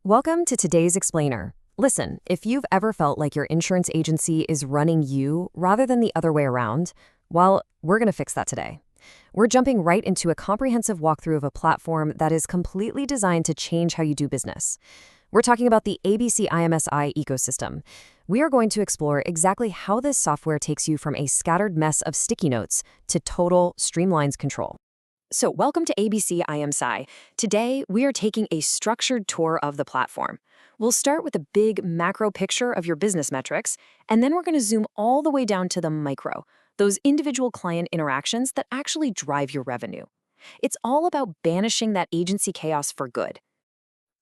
Welcome to today's explainer. Listen, if you've ever felt like your insurance agency is running you rather than the other way around, well, we're going to fix that today. We're jumping right into a comprehensive walkthrough of a platform that is completely designed to change how you do business. We're talking about the abcIMSai ecosystem. We are going to explore exactly how this software takes you from a scattered mess of sticky notes to total streamlined control. So welcome to abcIMSai. Today, we are taking a structured tour of the platform. We'll start with a big macro picture of your business metrics, and then we're going to zoom all the way down to the micro, those individual client interactions that actually drive your revenue. It's all about banishing that agency chaos for good.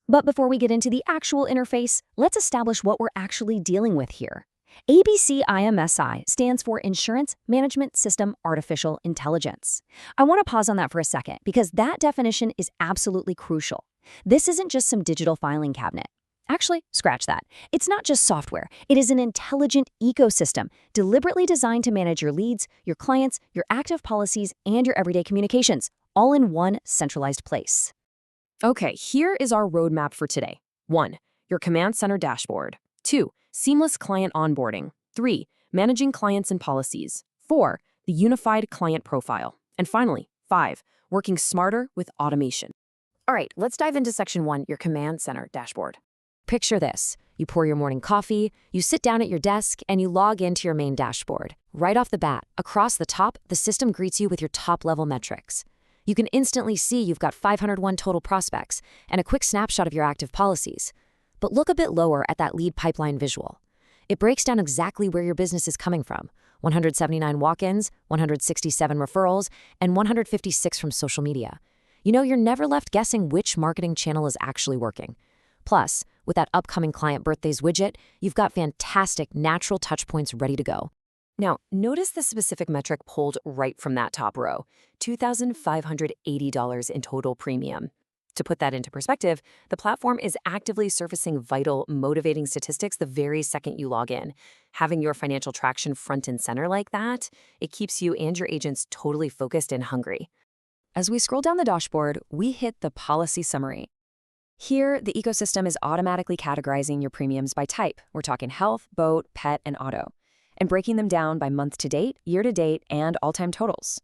But before we get into the actual interface, let's establish what we're actually dealing with here. abcIMSai stands for Insurance Management System Artificial Intelligence. I want to pause on that for a second because that definition is absolutely crucial. This isn't just some digital filing cabinet. Actually, scratch that. It's not just software. It is an intelligent ecosystem deliberately designed to manage your leads, your clients, your active policies, and your everyday communications, all in one centralized place. Okay, here is our roadmap for today. 1. Your command center dashboard. 2. Seamless client onboarding. 3. Managing clients and policies. 4. The unified client profile. And finally, 5. Working smarter with automation. All right, let's dive into section 1, your command center dashboard. Picture this. You pour your morning coffee, you sit down at your desk, and you log into your main dashboard. Right off the bat, across the top, the system greets you with your top-level metrics. You can instantly see you've got 501 total prospects and a quick snapshot of your active policies. But look a bit lower at that lead pipeline visual. It breaks down exactly where your business is coming from. 179 walk-ins, 167 referrals, and 156 from social media. You know, you're never left guessing which marketing channel is actually working. Plus, with that upcoming client birthdays widget, you've got fantastic natural touch points ready to go. Now, notice the specific metric pulled right from that top row, $2,580 in total premium. To put that into perspective, the platform is actively surfacing vital, motivating statistics the very second you log in. Having your financial traction front and center like that, it keeps you and your agents totally focused and hungry. As we scroll down the dashboard, we hit the policy summary. Here, the ecosystem is automatically categorizing your premiums by type. We're talking health, boat, pet, and auto, and breaking them down by month to date, year to date, and all-time totals.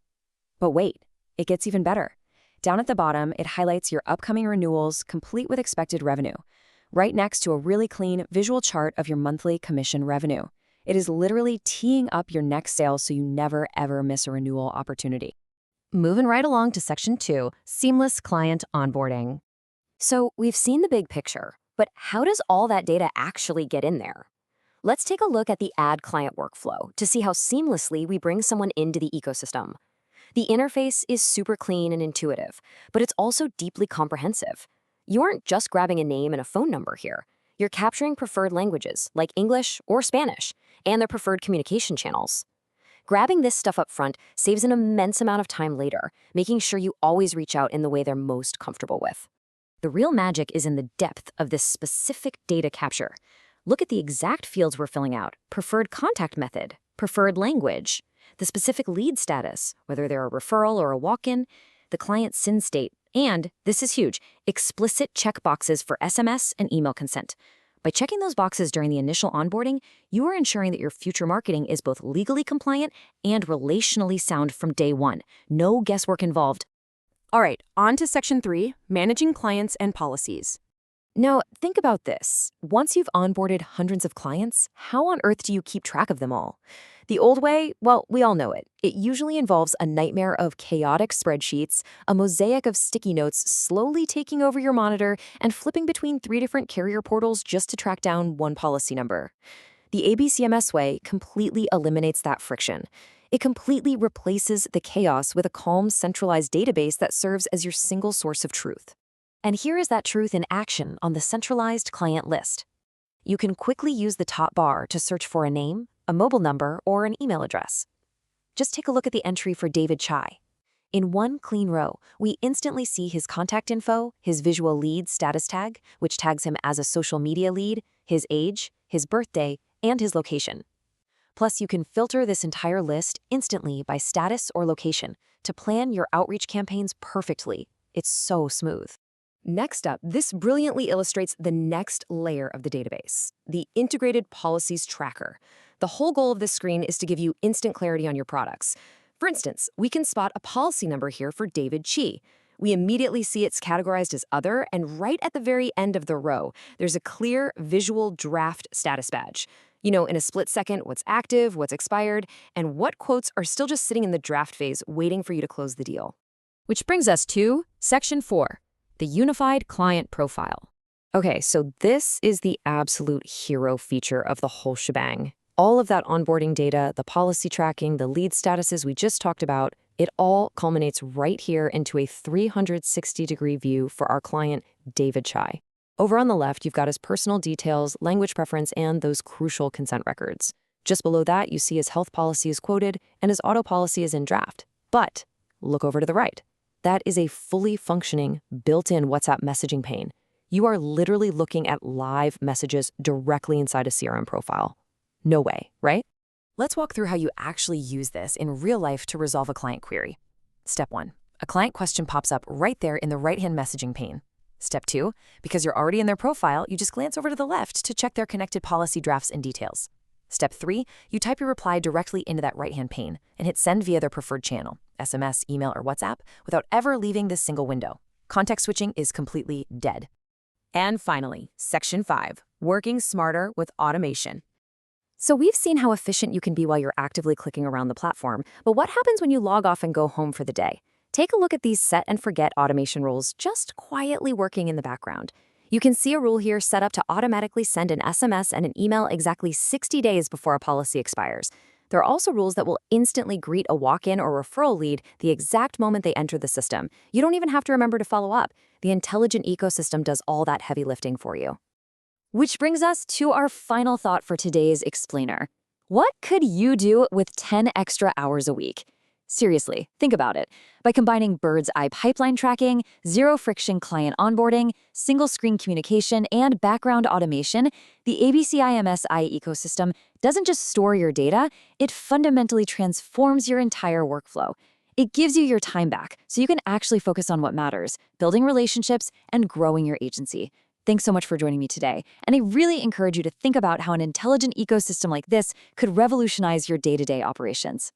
But wait, it gets even better. Down at the bottom, it highlights your upcoming renewals, complete with expected revenue, right next to a really clean visual chart of your monthly commission revenue. It is literally teeing up your next sale so you never, ever miss a renewal opportunity. Moving right along to section 2, seamless client onboarding. So we've seen the big picture, but how does all that data actually get in there? Let's take a look at the Add Client workflow to see how seamlessly we bring someone into the ecosystem. The interface is super clean and intuitive, but it's also deeply comprehensive. You aren't just grabbing a name and a phone number here. You're capturing preferred languages like English or Spanish and their preferred communication channels. Grabbing this stuff up front saves an immense amount of time later, making sure you always reach out in the way they're most comfortable with. The real magic is in the depth of this specific data capture. Look at the exact fields we're filling out: preferred contact method, preferred language, the specific lead status, whether they're a referral or a walk-in, the client's SIN state, and, this is huge, explicit checkboxes for SMS and email consent. By checking those boxes during the initial onboarding, you are ensuring that your future marketing is both legally compliant and relationally sound from day one. No guesswork involved. All right, on to section 3, managing clients and policies. Now, think about this. Once you've onboarded hundreds of clients, how on earth do you keep track of them all? The old way, well, we all know it. It usually involves a nightmare of chaotic spreadsheets, a mosaic of sticky notes slowly taking over your monitor, and flipping between 3 different carrier portals just to track down one policy number. The abcMS way completely eliminates that friction. It completely replaces the chaos with a calm, centralized database that serves as your single source of truth. And here is that truth in action on the centralized client list. You can quickly use the top bar to search for a name, a mobile number, or an email address. Just take a look at the entry for David Chai. In one clean row, we instantly see his contact info, his visual lead status tag, which tags him as a social media lead, his age, his birthday, and his location. Plus, you can filter this entire list instantly by status or location to plan your outreach campaigns perfectly. It's so smooth. Next up, this brilliantly illustrates the next layer of the database, the integrated policies tracker. The whole goal of this screen is to give you instant clarity on your products. For instance, we can spot a policy number here for David Chi. We immediately see it's categorized as other, and right at the very end of the row, there's a clear visual draft status badge. You know, in a split second, what's active, what's expired, and what quotes are still just sitting in the draft phase waiting for you to close the deal. Which brings us to Section 4, the Unified Client Profile. Okay, so this is the absolute hero feature of the whole shebang. All of that onboarding data, the policy tracking, the lead statuses we just talked about, it all culminates right here into a 360-degree view for our client, David Chi. Over on the left, you've got his personal details, language preference, and those crucial consent records. Just below that, you see his health policy is quoted and his auto policy is in draft. But look over to the right. That is a fully functioning, built-in WhatsApp messaging pane. You are literally looking at live messages directly inside a CRM profile. No way, right? Let's walk through how you actually use this in real life to resolve a client query. Step 1. A client question pops up right there in the right-hand messaging pane. Step 2. Because you're already in their profile, you just glance over to the left to check their connected policy drafts and details. Step 3. You type your reply directly into that right-hand pane and hit send via their preferred channel, SMS, email, or WhatsApp, without ever leaving this single window. Context switching is completely dead. And finally, Section 5, working smarter with automation. So we've seen how efficient you can be while you're actively clicking around the platform, but what happens when you log off and go home for the day? Take a look at these set and forget automation rules just quietly working in the background. You can see a rule here set up to automatically send an SMS and an email exactly 60 days before a policy expires. There are also rules that will instantly greet a walk-in or referral lead the exact moment they enter the system. You don't even have to remember to follow up. The intelligent ecosystem does all that heavy lifting for you. Which brings us to our final thought for today's explainer. What could you do with 10 extra hours a week? Seriously, think about it. By combining bird's eye pipeline tracking, zero-friction client onboarding, single-screen communication, and background automation, the abcIMSai ecosystem doesn't just store your data, it fundamentally transforms your entire workflow. It gives you your time back, so you can actually focus on what matters, building relationships and growing your agency. Thanks so much for joining me today, and I really encourage you to think about how an intelligent ecosystem like this could revolutionize your day-to-day operations.